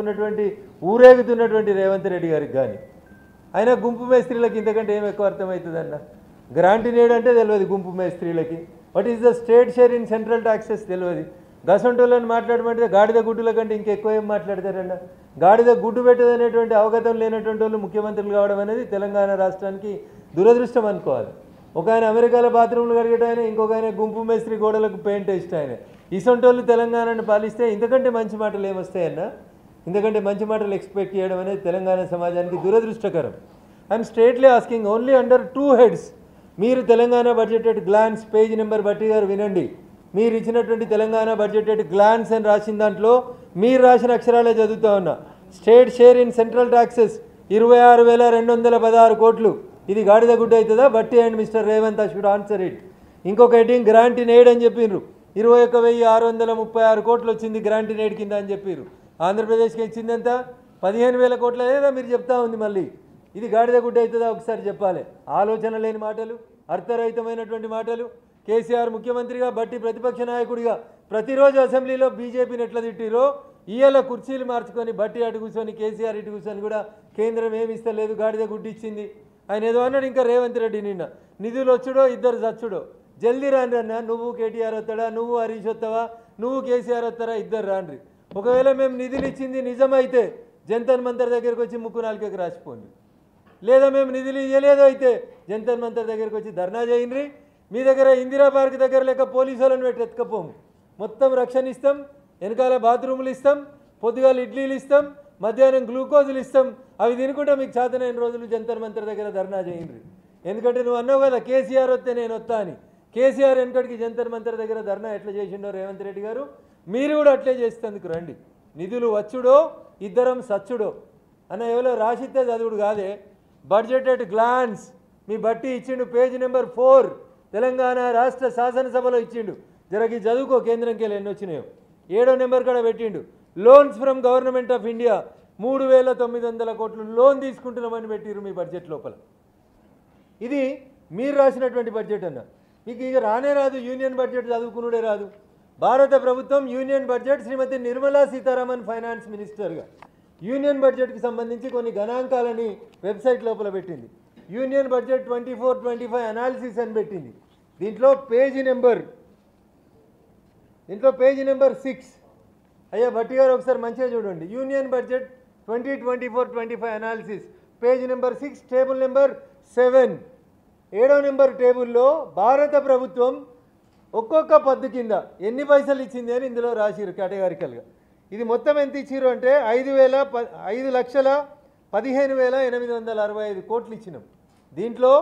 ఉన్నటువంటి ఊరేగుతున్నటువంటి రేవంత్ రెడ్డి గారికి కానీ ఆయన గుంపు మేస్త్రీలకు ఇంతకంటే ఏం ఎక్కువ అర్థమవుతుందన్న గ్రాంట్ నేడ్ అంటే తెలియదు గుంపు మేస్త్రీలకి what is the state share in central taxes తెలియదు గసంటోళ్ళని మాట్లాడమంటే గాడిద గుడ్డుల కంటే ఇంకెక్కువ ఏం మాట్లాడతారన్న గాడిద గుడ్డు పెట్టదనేటువంటి అవగతం లేనటువంటి వాళ్ళు ముఖ్యమంత్రులు కావడం అనేది తెలంగాణ రాష్ట్రానికి దురదృష్టం అనుకోవాలి ఒక ఆయన అమెరికాలో బాత్రూమ్లు కడిగేటాయన ఇంకొక ఆయన గుంపు మేస్త్రి గోడలకు పెయింట్ వేస్తాయన ఇసొంటోళ్ళు తెలంగాణను పాలిస్తే ఇంతకంటే మంచి మాటలు ఏమొస్తాయన్న ఇంతకంటే మంచి మాటలు ఎక్స్పెక్ట్ చేయడం అనేది తెలంగాణ సమాజానికి దురదృష్టకరం I'm straightly asking only under 2 heads మీరు Telangana budget at glance page number బట్టి గారు వినండి మీరు ఇచ్చినటువంటి తెలంగాణ బడ్జెట్ ఎట్ గ్లాన్స్ అని రాసిన దాంట్లో మీరు రాసిన అక్షరాలే చదువుతా ఉన్నా state share in central taxes 26,216 కోట్లు ఇది గాడిద గుడ్డ అవుతుందా బట్టి and mister Revanth should answer it ఇంకొక హెడ్డింగ్ గ్రాంట్ ఇన్ ఎయిడ్ అని చెప్పిండ్రు 21,636 కోట్లు వచ్చింది గ్రాంట్ ఇన్ ఎయిడ్ కింద అని చెప్పారు ఆంధ్రప్రదేశ్కి ఇచ్చిందంతా 15,000 కోట్ల లేదా మీరు చెప్తా ఉంది మళ్ళీ ఇది గాడిద గుడ్డ అవుతుందా ఒకసారి చెప్పాలి ఆలోచన లేని మాటలు అర్థరహితమైనటువంటి మాటలు కేసీఆర్ ముఖ్యమంత్రిగా బట్టి ప్రతిపక్ష నాయకుడిగా ప్రతిరోజు అసెంబ్లీలో బీజేపీని ఎట్లా తిట్టిరో ఇయ్యాల కుర్చీలు మార్చుకొని బట్టి అటు కూర్చొని కేసీఆర్ ఇటు కూర్చొని కూడా కేంద్రం ఏమి ఇస్తలేదు గాడిద గుడ్డి ఇచ్చింది ఆయన ఏదో అన్నాడు ఇంకా రేవంత్ రెడ్డి నిన్న నిధులు వచ్చుడో ఇద్దరు చచ్చుడో జల్దీ రాండి అన్న నువ్వు కేటీఆర్ వస్తాడా నువ్వు హరీష్ వస్తావా నువ్వు కేసీఆర్ వస్తారా ఇద్దరు రాండ్రి ఒకవేళ మేము నిధులు ఇచ్చింది నిజమైతే జంతర్ మంతర్ దగ్గరికి వచ్చి ముక్కు నాలుకకి రాసిపోండి లేదా మేము నిధులు ఇవ్వలేదు అయితే జంతర్ మంతర్ దగ్గరికి వచ్చి ధర్నా చేయండి మీ దగ్గర ఇందిరా పార్క్ దగ్గర లేక పోలీసు వాళ్ళని పెట్టి ఎత్తుకపోము మొత్తం రక్షణ ఇస్తాం వెనకాల బాత్రూములు ఇస్తాం పొద్దుగాలు ఇడ్లీలు ఇస్తాం మధ్యాహ్నం గ్లూకోజులు ఇస్తాం అవి తినుకుంటే మీకు చేతనైన రోజులు జంతర్ మంతర్ దగ్గర ధర్నా చేయండి ఎందుకంటే నువ్వు అన్నావు కదా కేసీఆర్ వస్తే నేను వస్తా అని కేసీఆర్ వెనకడికి జంతర్ మంతర్ దగ్గర ధర్నా ఎట్లా చేసిండో రేవంత్ రెడ్డి గారు మీరు కూడా అట్లే చేసేందుకు రండి నిధులు వచ్చుడో ఇద్దరం సచ్చుడో అన్న ఎవరో రాసిస్తే చదువుడు కాదే బడ్జెట్ ఎట్ గ్లాన్స్ మీ బట్టి ఇచ్చిండు పేజ్ నెంబర్ 4 తెలంగాణ రాష్ట్ర శాసనసభలో ఇచ్చిండు జరగి చదువుకో కేంద్రంకి వెళ్ళి ఎన్ని వచ్చినాయో 7వ నెంబర్ కూడా పెట్టిండు loans from government of India 3,900 కోట్లు లోన్ తీసుకుంటున్నామని పెట్టిరు మీ బడ్జెట్ లోపల ఇది మీరు రాసినటువంటి బడ్జెట్ అన్న మీకు ఇక రానే రాదు యూనియన్ బడ్జెట్ చదువుకునుడే రాదు భారత ప్రభుత్వం యూనియన్ బడ్జెట్ శ్రీమతి నిర్మలా సీతారామన్ ఫైనాన్స్ మినిస్టర్గా యూనియన్ బడ్జెట్కి సంబంధించి కొన్ని గణాంకాలని వెబ్సైట్ లోపల పెట్టింది యూనియన్ బడ్జెట్ 24-25 అనాలిసిస్ అని పెట్టింది దీంట్లో పేజీ నెంబర్ 6 అయ్యా బట్టి గారు ఒకసారి మంచిగా చూడండి union budget 2024-25 analysis page number 6 table number 7 7వ నెంబర్ టేబుల్లో భారత ప్రభుత్వం ఒక్కొక్క పద్దు కింద ఎన్ని పైసలు ఇచ్చింది అని ఇందులో రాసిరు కేటగారికల్గా ఇది మొత్తం ఎంత ఇచ్చిరు అంటే 5,15,865 కోట్లు ఇచ్చినాం దీంట్లో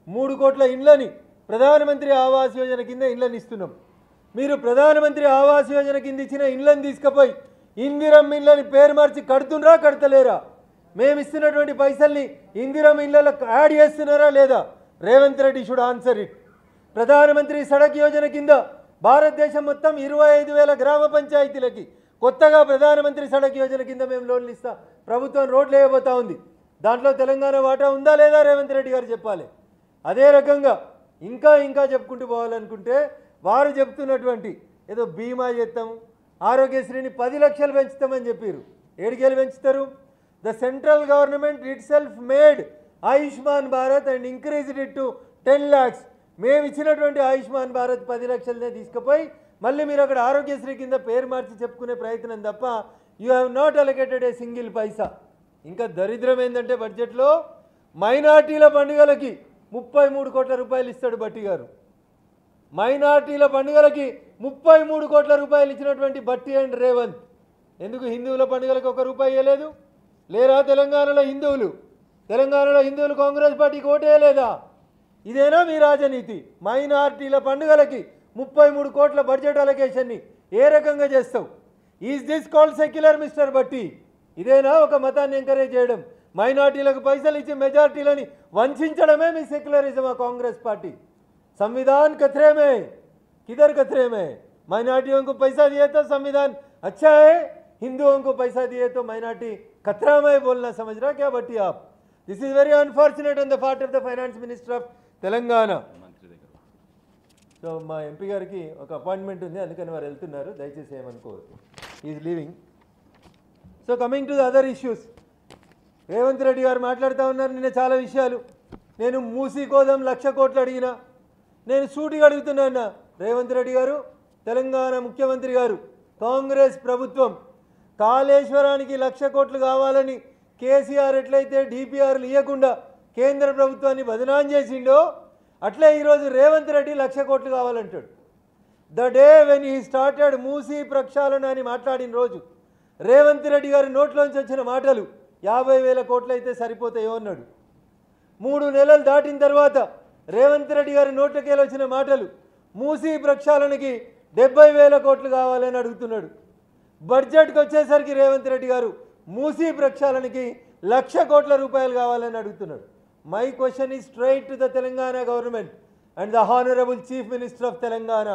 3 కోట్ల ఇండ్లని ప్రధానమంత్రి ఆవాస్ యోజన కింద ఇండ్లని ఇస్తున్నాం మీరు ప్రధానమంత్రి ఆవాస్ యోజన కింద ఇచ్చిన ఇండ్లని తీసుకుపోయి ఇందిరమ్మ ఇండ్లని పేరు మార్చి కడుతుండ్రా కడతలేరా మేము ఇస్తున్నటువంటి పైసల్ని ఇందిరమ్మ ఇండ్లకు యాడ్ చేస్తున్నారా లేదా Revanth Reddy should answer it ప్రధానమంత్రి సడక్ యోజన కింద భారతదేశం మొత్తం 25,000 గ్రామ పంచాయతీలకి కొత్తగా ప్రధానమంత్రి సడక్ యోజన కింద మేము లోన్లు ఇస్తాం ప్రభుత్వం రోడ్లు వేయబోతా ఉంది దాంట్లో తెలంగాణ వాటా ఉందా లేదా రేవంత్ రెడ్డి గారు చెప్పాలి అదే రకంగా ఇంకా చెప్పుకుంటూ పోవాలనుకుంటే వారు చెప్తున్నటువంటి ఏదో బీమా చేస్తాము ఆరోగ్యశ్రీని 10 లక్షలు పెంచుతామని చెప్పారు ఏడికేళ్ళు పెంచుతారు the central government it self made Ayushman Bharat and increased it to 10 lakhs మేము ఇచ్చినటువంటి ఆయుష్మాన్ భారత్ 10 లక్షలనే తీసుకుపోయి మళ్ళీ మీరు అక్కడ ఆరోగ్యశ్రీ కింద పేరు మార్చి చెప్పుకునే ప్రయత్నం తప్ప you have not allocated a single paisa ఇంకా దరిద్రం ఏంటంటే బడ్జెట్లో మైనార్టీల పండుగలకి 33 కోట్ల రూపాయలు ఇస్తాడు బట్టి గారు మైనార్టీల పండుగలకి 33 కోట్ల రూపాయలు ఇచ్చినటువంటి బట్టి అండ్ రేవంత్ ఎందుకు హిందువుల పండుగలకు ₹1 ఇవ్వలేదు లేరా తెలంగాణలో హిందువులు కాంగ్రెస్ పార్టీకి ఓటేయలేదా ఇదేనా మీ రాజనీతి మైనార్టీల పండుగలకి 33 కోట్ల బడ్జెట్ అలొకేషన్ని ఏ రకంగా చేస్తావు is this called secular mister బట్టి ఇదేనా ఒక మతాన్ని ఎంకరేజ్ చేయడం మైనార్టీలకు పైసలు ఇచ్చి మెజార్టీలని వంచడమే మీ సెక్యులరిజం కాంగ్రెస్ పార్టీ संविधान खतरे में किधर खतरे में माइनॉरिटियों को पैसा दिए तो संविधान अच्छा है हिंदुओं को पैसा दिए तो माइनॉरिटी खतरा में बोलना समझ रहा क्या बट्टी आप this is very unfortunate on the part of the finance minister of Telangana so మా ఎంపీ గారికి ఒక అపాయింట్మెంట్ ఉంది అందుకని వారు వెళ్తున్నారు దయచేసి ఏమనుకోవద్దు is leaving. So coming to the other issues, Revanth Reddy garu మాట్లాడుతూ ఉన్నారు నిన్న చాలా విషయాలు. నేను మూసీ కోసం 1,00,000 కోట్లు అడిగినా. నేను సూటిగా అడుగుతున్నా, రేవంత్ రెడ్డి గారు, తెలంగాణ ముఖ్యమంత్రి గారు, కాంగ్రెస్ ప్రభుత్వం కాళేశ్వరానికి 1,00,000 కోట్లు కావాలని కేసీఆర్ ఎట్లయితే డిపిఆర్లు ఇవ్వకుండా కేంద్ర ప్రభుత్వాన్ని బదనాం చేసిండో అట్లే ఈరోజు రేవంత్ రెడ్డి 1,00,000 కోట్లు కావాలంటాడు. The day when he started Musi ప్రక్షాళన అని మాట్లాడిన రోజు రేవంత్ రెడ్డి గారి నోట్లోంచి వచ్చిన మాటలు 50,000 కోట్లు అయితే సరిపోతాయో అన్నాడు. 3 నెలలు దాటిన తర్వాత రేవంత్ రెడ్డి గారి నోట్లకేలు వచ్చిన మాటలు మూసీ ప్రక్షాళనకి 70,000 కోట్లు కావాలని అడుగుతున్నాడు. బడ్జెట్కి వచ్చేసరికి రేవంత్ రెడ్డి గారు మూసీ ప్రక్షాళనకి 1,00,000 కోట్ల రూపాయలు కావాలని అడుగుతున్నాడు. My question is straight to the Telangana government and the honourable chief minister of Telangana.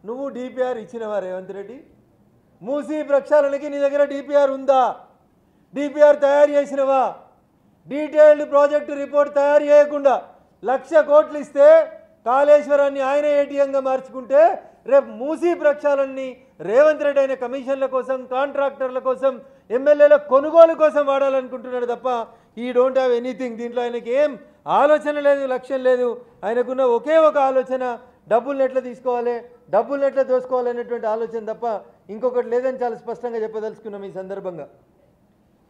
నువ్వు డిపిఆర్ ఇచ్చినవా రేవంత్ రెడ్డి? మూసీ ప్రక్షాళనకి నీ దగ్గర డిపిఆర్ ఉందా? డిపిఆర్ తయారు చేసినవా? డీటెయిల్డ్ ప్రాజెక్టు రిపోర్ట్ తయారు చేయకుండా 1,00,000 కోట్లు ఇస్తే కాళేశ్వరాన్ని ఆయన ఏటీఎంగా మార్చుకుంటే రేపు మూసీ ప్రక్షాళనని రేవంత్ రెడ్డి అయిన కమిషన్ల కోసం, కాంట్రాక్టర్ల కోసం, ఎమ్మెల్యేల కొనుగోలు కోసం వాడాలనుకుంటున్నాడు తప్ప ఈ డోంట్ హ్యావ్ ఎనీథింగ్. దీంట్లో ఆయనకి ఏం ఆలోచన లేదు, లక్ష్యం లేదు. ఆయనకున్న ఒకే ఒక ఆలోచన డబ్బులను ఎట్లా తీసుకోవాలి, డబ్బులను ఎట్లా దోసుకోవాలి అనేటువంటి ఆలోచన తప్ప ఇంకొకటి లేదని చాలా స్పష్టంగా చెప్పదలుచుకున్నాం ఈ సందర్భంగా.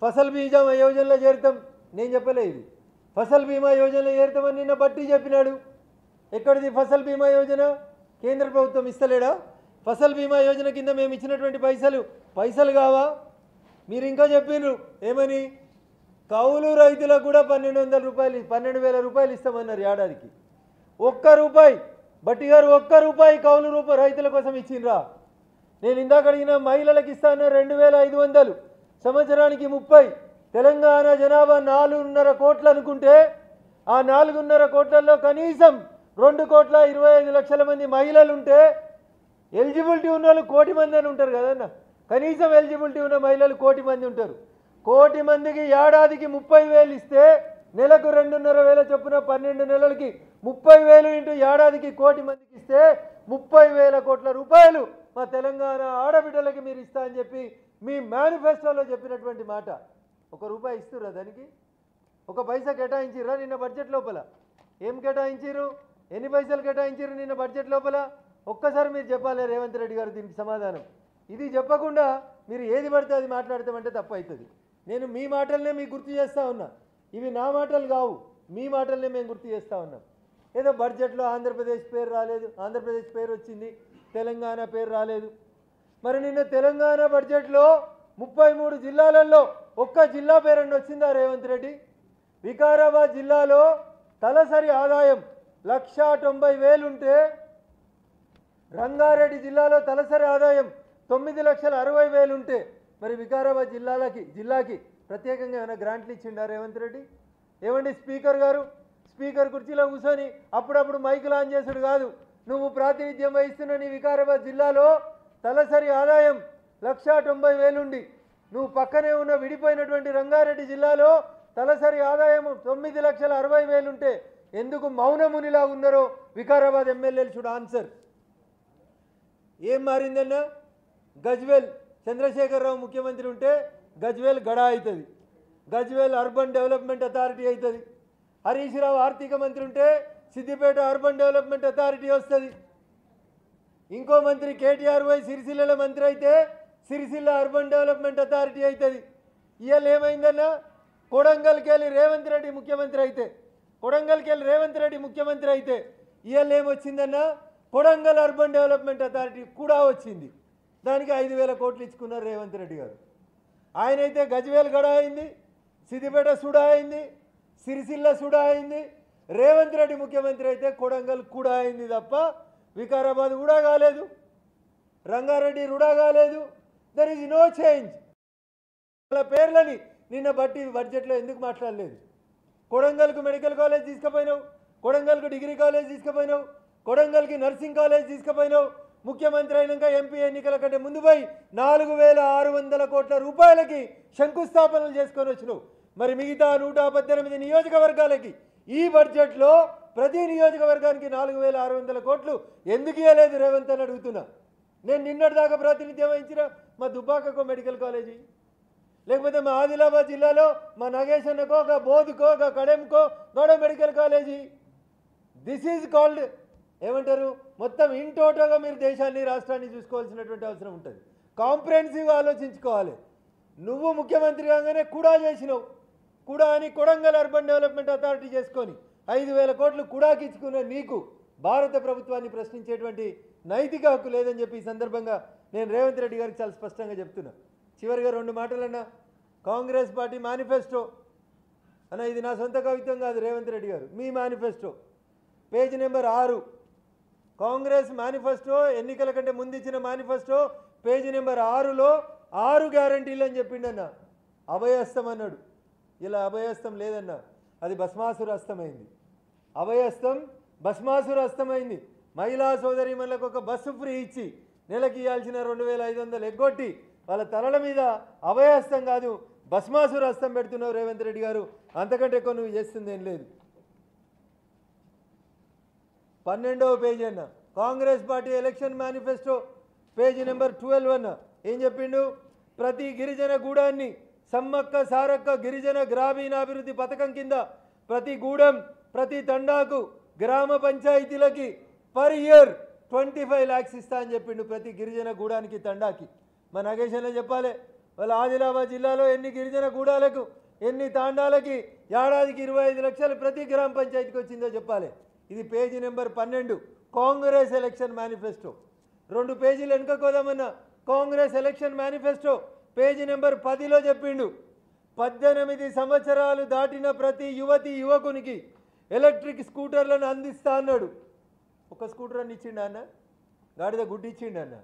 ఫసల్ బీమా యోజనలో చేరుతాం, నేను చెప్పలే ఇది. ఫసల్ బీమా యోజనలో చేరుతామని నిన్న బట్టి చెప్పినాడు. ఎక్కడిది ఫసల్ బీమా యోజన? కేంద్ర ప్రభుత్వం ఇస్తలేడా? ఫసల్ బీమా యోజన కింద మేము ఇచ్చినటువంటి పైసలు కావా? మీరు ఇంకా చెప్పిండ్రు ఏమని, కౌలు రైతులకు కూడా 1,200 రూపాయలు 12,000 రూపాయలు ఇస్తామన్నారు ఏడాదికి. ₹1 బట్టి గారు ₹1 కౌలు రైతుల కోసం ఇచ్చిండ్రా? నేను ఇందాక అడిగిన మహిళలకు ఇస్తాను 2,500, సంవత్సరానికి 30. తెలంగాణ జనాభా 4.5 కోట్లు అనుకుంటే ఆ 4.5 కోట్లలో కనీసం 2,25,00,000 మంది మహిళలు ఉంటే ఎలిజిబిలిటీ ఉన్న వాళ్ళు 1,00,000 మంది అని ఉంటారు కదన్న. కనీసం ఎలిజిబిలిటీ ఉన్న మహిళలు 1,00,000 మంది ఉంటారు. 1,00,000 మందికి ఏడాదికి 30,000 ఇస్తే నెలకు 2,500 చొప్పున 12 నెలలకి 30,000 ఇంటూ ఏడాదికి 1,00,000 మందికి ఇస్తే 30,000 కోట్ల రూపాయలు మా తెలంగాణ ఆడబిడ్డలకి మీరు ఇస్తా అని చెప్పి మీ మేనిఫెస్టోలో చెప్పినటువంటి మాట. ₹1 ఇస్తుర్రా దానికి? 1 పైసా కేటాయించిర్రా నిన్న బడ్జెట్ లోపల? ఏం కేటాయించారు? ఎన్ని పైసలు కేటాయించారు నిన్న బడ్జెట్ లోపల? ఒక్కసారి మీరు చెప్పాలి రేవంత్ రెడ్డి గారు దీనికి సమాధానం. ఇది చెప్పకుండా మీరు ఏది పడితే అది మాట్లాడతామంటే తప్పు అవుతుంది. నేను మీ మాటలనే మీకు గుర్తు చేస్తూ ఉన్నా, ఇవి నా మాటలు కావు, మీ మాటలనే మేము గుర్తు చేస్తూ ఉన్నాం. ఏదో బడ్జెట్లో ఆంధ్రప్రదేశ్ పేరు రాలేదు, ఆంధ్రప్రదేశ్ పేరు వచ్చింది, తెలంగాణ పేరు రాలేదు. మరి నిన్న తెలంగాణ బడ్జెట్లో 33 జిల్లాలలో ఒక్క జిల్లా పేరన్న వచ్చిందా రేవంత్ రెడ్డి? వికారాబాద్ జిల్లాలో తలసరి ఆదాయం 1,90,000 ఉంటే రంగారెడ్డి జిల్లాలో తలసరి ఆదాయం 9,60,000 ఉంటే మరి వికారాబాద్ జిల్లాకి ప్రత్యేకంగా ఏమైనా గ్రాంట్లు ఇచ్చిండా రేవంత్ రెడ్డి? ఏమండి స్పీకర్ గారు, స్పీకర్ కుర్చీలో కూర్చొని అప్పుడప్పుడు మైకులు ఆన్ చేసుడు కాదు. నువ్వు ప్రాతినిధ్యం వహిస్తున్న నీ వికారాబాద్ జిల్లాలో తలసరి ఆదాయం 1,90,000 ఉండి నువ్వు పక్కనే ఉన్న విడిపోయినటువంటి రంగారెడ్డి జిల్లాలో తలసరి ఆదాయం 9,60,000 ఉంటే ఎందుకు మౌనమునిలా ఉన్నారో వికారాబాద్ ఎమ్మెల్యేలు షుడ్ ఆన్సర్. ఏం మారిందన్నా? గజ్వేల్ చంద్రశేఖరరావు ముఖ్యమంత్రి ఉంటే గజ్వేల్ గడా అవుతుంది, గజ్వేల్ అర్బన్ డెవలప్మెంట్ అథారిటీ అవుతుంది. హరీష్ రావు ఆర్థిక మంత్రి ఉంటే సిద్దిపేట అర్బన్ డెవలప్మెంట్ అథారిటీ వస్తుంది. ఇంకో మంత్రి కేటీఆర్ వై సిరిసిల్ల మంత్రి అయితే సిరిసిల్ల అర్బన్ డెవలప్మెంట్ అథారిటీ అవుతుంది. ఇవాళ ఏమైందన్నా? కొడంగల్కి వెళ్ళి రేవంత్ రెడ్డి ముఖ్యమంత్రి అయితే ఇవాళ ఏమొచ్చిందన్నా? కొడంగల్ అర్బన్ డెవలప్మెంట్ అథారిటీ కూడా వచ్చింది. దానికి 5,000 కోట్లు ఇచ్చుకున్నారు రేవంత్ రెడ్డి గారు. ఆయనైతే గజ్వేల్ గడా అయింది, సిద్దిపేట సుడా అయింది, సిరిసిల్ల సుడా అయింది. రేవంత్ రెడ్డి ముఖ్యమంత్రి అయితే కొడంగల్ కూడా అయింది తప్ప వికారాబాద్ కూడా కాలేదు, రంగారెడ్డి రుడా కాలేదు. There is no change. వాళ్ళ పేర్లని నిన్న బట్టి బడ్జెట్లో ఎందుకు మాట్లాడలేదు? కొడంగల్కు మెడికల్ కాలేజ్ తీసుకుపోయినావు, కొడంగల్కు డిగ్రీ కాలేజ్ తీసుకుపోయినావు, కొడంగల్కి నర్సింగ్ కాలేజ్ తీసుకుపోయినావు. ముఖ్యమంత్రి అయినాక ఎంపీ ఎన్నికల కంటే ముందు పోయి 4,600 కోట్ల రూపాయలకి శంకుస్థాపనలు చేసుకొని వచ్చినావు. మరి మిగతా 118 నియోజకవర్గాలకి ఈ బడ్జెట్లో ప్రతి నియోజకవర్గానికి 4,600 కోట్లు ఎందుకు ఇవ్వలేదు రేవంత్ అని అడుగుతున్నా. నేను నిన్నటిదాకా ప్రాతినిధ్యం వహించిన మా దుబ్బాకకో మెడికల్ కాలేజీ, లేకపోతే మా ఆదిలాబాద్ జిల్లాలో మా నగేశన్నకో ఒక బోధుకో ఒక కడెంకో గౌడ medical college. This is called ఏమంటారు, మొత్తం ఇన్ టోటల్గా మీరు దేశాన్ని రాష్ట్రాన్ని చూసుకోవాల్సినటువంటి అవసరం ఉంటుంది. కాంప్రహెన్సివ్గా ఆలోచించుకోవాలి. నువ్వు ముఖ్యమంత్రి కాగానే కూడా చేసినావు, కూడా అని కొడంగల్ అర్బన్ డెవలప్మెంట్ అథారిటీ చేసుకొని 5,000 కోట్లు కూడాకి ఇచ్చుకున్న నీకు భారత ప్రభుత్వాన్ని ప్రశ్నించేటువంటి నైతిక హక్కు లేదని చెప్పి ఈ సందర్భంగా నేను రేవంత్ రెడ్డి గారికి చాలా స్పష్టంగా చెప్తున్నా. చివరిగా 2 మాటలన్నా. కాంగ్రెస్ పార్టీ మేనిఫెస్టో అన్న, ఇది నా సొంత కవిత్వం కాదు, రేవంత్ రెడ్డి గారు మీ manifesto page number 6. Congress manifesto ఎన్నికల కంటే ముందు ఇచ్చిన మేనిఫెస్టో పేజ్ నెంబర్ 6లో 6 గ్యారంటీలు అని చెప్పిండన్న. అభయహస్తం అన్నాడు, ఇలా అభయహస్తం లేదన్న, అది భస్మాసుర హస్తమైంది. అభయహస్తం భస్మాసుర హస్తమైంది. మహిళా సోదరీమణులకు ఒక బస్సు ఫ్రీ ఇచ్చి నెలకి ఇవ్వాల్సిన 2,500 ఎగ్గొట్టి వాళ్ళ తలల మీద అభయహస్తం కాదు భస్మాసుర హస్తం పెడుతున్నావు రేవంత్ రెడ్డి గారు. అంతకంటే ఎక్కువ నువ్వు చేస్తుంది ఏం లేదు. 12వ పేజీ అన్న, Congress party election manifesto page number 12 అన్న ఏం చెప్పిండు, ప్రతి గిరిజన గూడాన్ని సమ్మక్క సారక్క గిరిజన గ్రామీణాభివృద్ధి పథకం కింద ప్రతి గూడెం ప్రతి తండాకు గ్రామ పంచాయతీలకి పర్ ఇయర్ 25 lakhs ఇస్తా అని చెప్పిండు ప్రతి గిరిజన గూడానికి తండాకి. మన నగేశన్లో చెప్పాలి, వాళ్ళ ఆదిలాబాద్ జిల్లాలో ఎన్ని గిరిజన గూడాలకు ఎన్ని తాండాలకి ఏడాదికి 25 లక్షలు ప్రతి గ్రామ పంచాయతీకి వచ్చిందో చెప్పాలి. ఇది page number 12 Congress election manifesto. 2 పేజీలు వెనుకపోదామన్నా, Congress election manifesto page number 10లో చెప్పిండు 18 సంవత్సరాలు దాటిన ప్రతి యువతి యువకునికి ఎలక్ట్రిక్ స్కూటర్లను అందిస్తా అన్నాడు. ఒక స్కూటర్ అని ఇచ్చిండు అన్న, గాడిద గుడ్డి ఇచ్చిండు అన్న,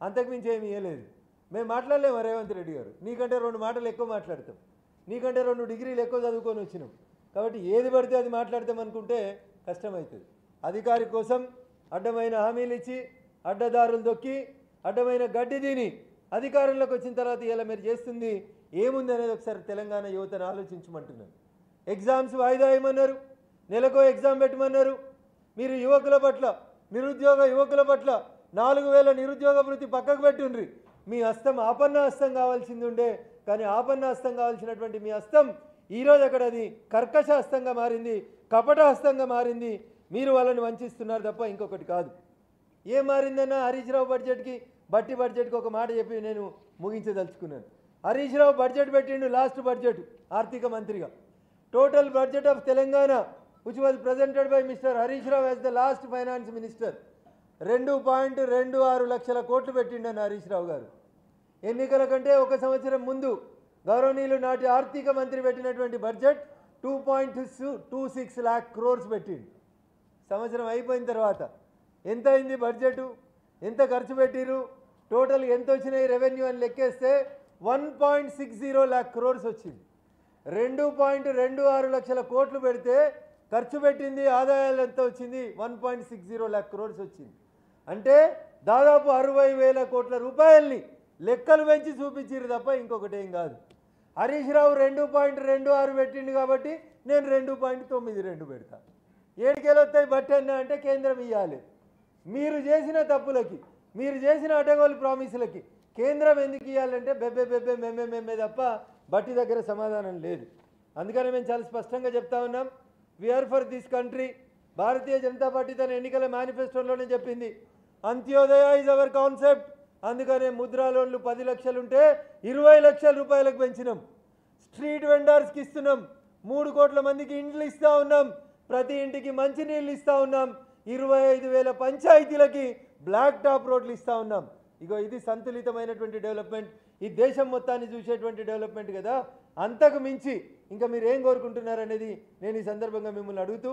అంతకుమించి ఏమి ఇవ్వలేదు. మేము మాట్లాడలేము రేవంత్ రెడ్డి గారు, నీకంటే 2 మాటలు ఎక్కువ మాట్లాడతాం, నీకంటే 2 డిగ్రీలు ఎక్కువ చదువుకొని వచ్చినాం కాబట్టి ఏది పడితే అది మాట్లాడతాం అనుకుంటే కష్టమవుతుంది. అధికారి కోసం అడ్డమైన హామీలు ఇచ్చి అడ్డదారులు దొక్కి అడ్డమైన గడ్డి తిని అధికారంలోకి వచ్చిన తర్వాత ఇలా మీరు చేస్తుంది ఏముంది అనేది ఒకసారి తెలంగాణ యువతను ఆలోచించమంటున్నాను. ఎగ్జామ్స్ వాయిదా వేయమన్నారు, నెలకో ఎగ్జామ్ పెట్టమన్నారు. మీరు యువకుల పట్ల నిరుద్యోగ యువకుల పట్ల 4,000 నిరుద్యోగ వృత్తి పక్కకు పెట్టుండ్రి. మీ హస్తం ఆపన్న హస్తం కావాల్సింది ఉండే, కానీ ఆపన్న హస్తం కావాల్సినటువంటి మీ హస్తం ఈరోజు అక్కడ అది కర్కశ హస్తంగా మారింది, కపట హస్తంగా మారింది. మీరు వాళ్ళని వంచిస్తున్నారు తప్ప ఇంకొకటి కాదు. ఏం మారిందన్న, హరీష్ రావు బడ్జెట్కి బడ్జెట్కి ఒక మాట చెప్పి నేను ముగించదలుచుకున్నాను. హరీష్ రావు బడ్జెట్ పెట్టిండు, లాస్ట్ బడ్జెట్ ఆర్థిక మంత్రిగా. Total budget of Telangana which was presented by mister Harish Rao as the last finance minister 2.26 లక్షల కోట్లు పెట్టిండన్న హరీష్ రావు గారు. ఎన్నికల కంటే 1 సంవత్సరం ముందు గౌరవనీయులు నాటి ఆర్థిక మంత్రి పెట్టినటువంటి బడ్జెట్ 2.26 lakh crores పెట్టిండు. సంవత్సరం అయిపోయిన తర్వాత ఎంత అయింది బడ్జెట్, ఎంత ఖర్చు పెట్టిరు, టోటల్ ఎంత వచ్చినాయి రెవెన్యూ అని లెక్కేస్తే 1.60 lakh crores వచ్చింది. 2.26 లక్షల కోట్లు పెడితే ఖర్చు పెట్టింది ఆదాయాలు ఎంత వచ్చింది, 1.60 lakh crores వచ్చింది. అంటే దాదాపు 60,000 కోట్ల రూపాయల్ని లెక్కలు పెంచి చూపించారు తప్ప ఇంకొకటి ఏం కాదు. హరీష్ రావు 2.26 పెట్టిండు కాబట్టి నేను 2.92 పెడతా. ఏడికెళ్ళి వస్తాయి బట్టి అన్న అంటే కేంద్రం ఇవ్వాలి. మీరు చేసిన తప్పులకి, మీరు చేసిన అడ్డగోలు ప్రామిసులకి కేంద్రం ఎందుకు ఇవ్వాలంటే బెబ్బే మెమ్మే తప్ప బట్టి దగ్గర సమాధానం లేదు. అందుకని మేము చాలా స్పష్టంగా చెప్తా ఉన్నాం, we are for this country. Bharatiya Janata Party తన ఎన్నికల మేనిఫెస్టోలోనే చెప్పింది అంత్యోదయ ఈజ్ అవర్ కాన్సెప్ట్. అందుకనే ముద్రా లోన్లు 10 లక్షలు ఉంటే 20 లక్షల రూపాయలకు పెంచినాం. స్ట్రీట్ వెండర్స్కి ఇస్తున్నాం, 3 కోట్ల మందికి ఇండ్లు ఇస్తూ ఉన్నాం, ప్రతి ఇంటికి మంచినీళ్ళు ఇస్తూ ఉన్నాం, 25,000 పంచాయతీలకి బ్లాక్ టాప్ రోడ్లు ఇస్తూ ఉన్నాం. ఇగో ఇది సంతులితమైనటువంటి డెవలప్మెంట్, ఈ దేశం మొత్తాన్ని చూసేటువంటి డెవలప్మెంట్ కదా. అంతకు మించి ఇంకా మీరు ఏం కోరుకుంటున్నారనేది నేను ఈ సందర్భంగా మిమ్మల్ని అడుగుతూ,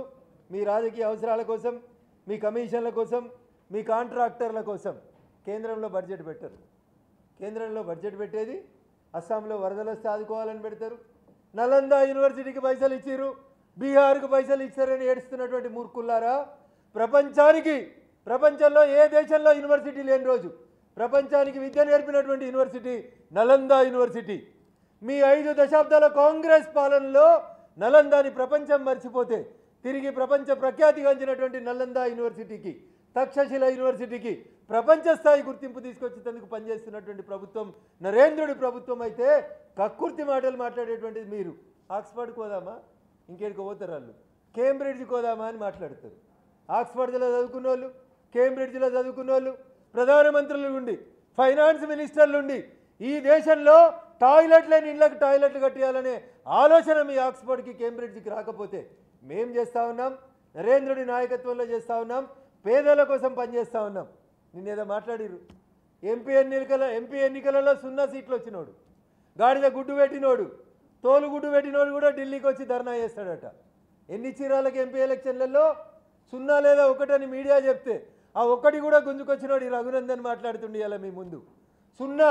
మీ రాజకీయ అవసరాల కోసం, మీ కమిషన్ల కోసం, మీ కాంట్రాక్టర్ల కోసం కేంద్రంలో బడ్జెట్ పెట్టరు. కేంద్రంలో బడ్జెట్ పెట్టేది అస్సాంలో వరదలు వస్తే ఆదుకోవాలని పెడతారు. నలందా యూనివర్సిటీకి పైసలు ఇచ్చిర్రు, బీహార్కు పైసలు ఇచ్చారని ఏడుస్తున్నటువంటి మూర్ఖుల్లారా. ప్రపంచంలో ఏ దేశంలో యూనివర్సిటీ లేని రోజు ప్రపంచానికి విద్య నేర్పినటువంటి యూనివర్సిటీ నలందా యూనివర్సిటీ. మీ 5 దశాబ్దాల కాంగ్రెస్ పాలనలో నలందాని ప్రపంచం మర్చిపోతే తిరిగి ప్రపంచ ప్రఖ్యాతిగాంచినటువంటి నలందా యూనివర్సిటీకి, తక్షశిల యూనివర్సిటీకి ప్రపంచ స్థాయి గుర్తింపు తీసుకొచ్చేందుకు పనిచేస్తున్నటువంటి ప్రభుత్వం నరేంద్రుడి ప్రభుత్వం అయితే కక్కుర్తి మాటలు మాట్లాడేటువంటిది మీరు. ఆక్స్ఫర్డ్కి పోదామా, ఇంకేడికి పోతారు వాళ్ళు, కేంబ్రిడ్జ్కి పోదామా అని మాట్లాడతారు. ఆక్స్ఫర్డ్లో చదువుకున్న వాళ్ళు, కేంబ్రిడ్జ్లో చదువుకున్న వాళ్ళు, ప్రధానమంత్రుల నుండి ఫైనాన్స్ మినిస్టర్ల నుండి ఈ దేశంలో టాయిలెట్ లేని ఇళ్ళకి టాయిలెట్లు కట్టియాలనే ఆలోచన మీ ఆక్స్ఫర్డ్కి కేంబ్రిడ్జ్కి రాకపోతే మేం చేస్తూ ఉన్నాం, నరేంద్రుడి నాయకత్వంలో చేస్తూ ఉన్నాం, పేదల కోసం పనిచేస్తూ ఉన్నాం. నిన్నేదో మాట్లాడిరు. ఎంపీ ఎన్నికలలో 0 సీట్లు వచ్చినోడు, గాడిద గుడ్డు పెట్టినోడు, తోలు గుడ్డు పెట్టినోడు కూడా ఢిల్లీకి వచ్చి ధర్నా చేస్తాడట. ఎన్ని చీరాలకు ఎంపీ ఎలక్షన్లలో 0 లేదా 1 అని మీడియా చెప్తే ఆ 1 కూడా గుంజుకొచ్చినోడు ఈ రఘునందన్ మాట్లాడుతుండే ఇలా మీ ముందు. 0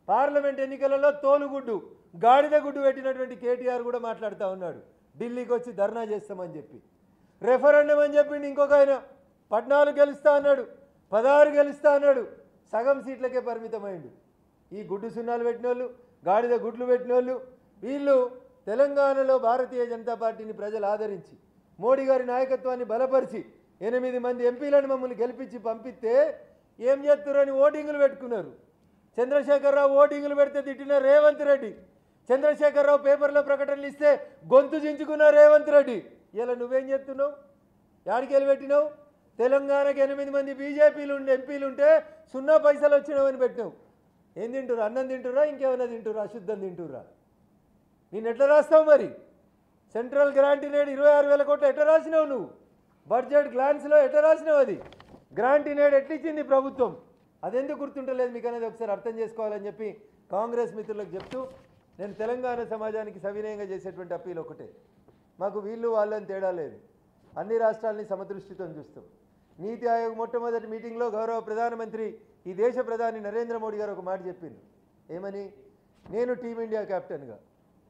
పార్లమెంట్ ఎన్నికలలో తోలుగుడ్డు గాడిద గుడ్డు పెట్టినటువంటి కేటీఆర్ కూడా మాట్లాడుతూ ఉన్నాడు ఢిల్లీకి వచ్చి ధర్నా చేస్తామని చెప్పి. రెఫరెండం అని చెప్పిండు ఇంకొక ఆయన, 14 గెలుస్తా అన్నాడు, 16 గెలుస్తా అన్నాడు, సగం సీట్లకే పరిమితమైండు. ఈ గుడ్డు సున్నాలు పెట్టిన వాళ్ళు, గాడిద గుడ్లు పెట్టిన వాళ్ళు వీళ్ళు తెలంగాణలో భారతీయ జనతా పార్టీని ప్రజలు ఆదరించి మోడీ గారి నాయకత్వాన్ని బలపరిచి 8 మంది ఎంపీలను మమ్మల్ని గెలిపించి పంపిస్తే ఏం చేస్తున్నారని ఓటింగులు పెట్టుకున్నారు. చంద్రశేఖరరావు ఓటింగులు పెడితే తిట్టిన రేవంత్ రెడ్డి, చంద్రశేఖరరావు పేపర్లో ప్రకటనలు ఇస్తే గొంతు చించుకున్న రేవంత్ రెడ్డి. ఇలా నువ్వేం చెప్తున్నావు? యాడికెళ్ళి పెట్టినావు? తెలంగాణకి 8 మంది బీజేపీలు ఎంపీలు ఉంటే 0 పైసలు వచ్చినావని పెట్టినావు. ఏం తింటురా? అన్నం తింటురా, ఇంకేమైనా తింటురా, అశుద్ధం తింటురా? నేను ఎట్లా రాస్తావు మరి? సెంట్రల్ గ్రాంటీనేడ్ 26,000 కోట్లు ఎట్లా రాసినావు నువ్వు? బడ్జెట్ గ్లాన్స్లో ఎట్లా రాసినావు? అది గ్రాంటీనేడ్ ఎట్లిచ్చింది ప్రభుత్వం? అదెందుకు గుర్తుంటలేదు మీకు అనేది ఒకసారి అర్థం చేసుకోవాలని చెప్పి కాంగ్రెస్ మిత్రులకు చెప్తూ నేను తెలంగాణ సమాజానికి సవినయంగా చేసేటువంటి అప్పీల్ ఒకటే, మాకు వీళ్ళు వాళ్ళని తేడా లేదు, అన్ని రాష్ట్రాలని సమదృష్టితో చూస్తాం. నీతి ఆయోగ్ మొట్టమొదటి మీటింగ్లో గౌరవ ప్రధానమంత్రి ఈ దేశ ప్రధాని నరేంద్ర మోడీ గారు ఒక మాట చెప్పింది. ఏమని? నేను టీమిండియా కెప్టెన్గా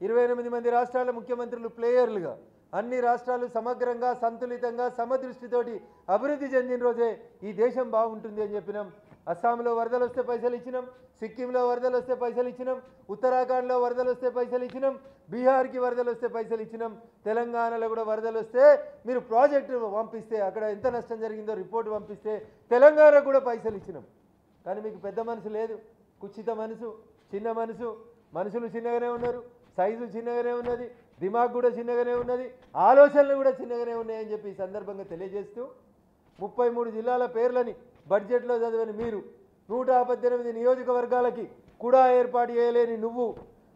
28 మంది రాష్ట్రాల ముఖ్యమంత్రులు ప్లేయర్లుగా అన్ని రాష్ట్రాలు సమగ్రంగా సంతులితంగా సమదృష్టితోటి అభివృద్ధి చెందిన రోజే ఈ దేశం బాగుంటుంది అని చెప్పినాం. అస్సాంలో వరదలు వస్తే పైసలు ఇచ్చినాం, సిక్కింలో వరదలు వస్తే పైసలు ఇచ్చినాం, ఉత్తరాఖండ్లో వరదలు వస్తే పైసలు ఇచ్చినాం, బీహార్కి వరదలు వస్తే పైసలు ఇచ్చినాం, తెలంగాణలో కూడా వరదలు వస్తే మీరు ప్రాజెక్టు పంపిస్తే అక్కడ ఎంత నష్టం జరిగిందో రిపోర్టు పంపిస్తే తెలంగాణకు కూడా పైసలు ఇచ్చినాం. కానీ మీకు పెద్ద మనసు లేదు, కుచిత మనసు, చిన్న మనసు. మనుషులు చిన్నగానే ఉన్నారు, సైజు చిన్నగానే ఉన్నది, దిమాగ్ కూడా చిన్నగానే ఉన్నది, ఆలోచనలు కూడా చిన్నగానే ఉన్నాయని చెప్పి ఈ సందర్భంగా తెలియజేస్తూ 33 జిల్లాల పేర్లని బడ్జెట్లో చదివిన మీరు 118 నియోజకవర్గాలకి కూడా ఏర్పాటు చేయలేని నువ్వు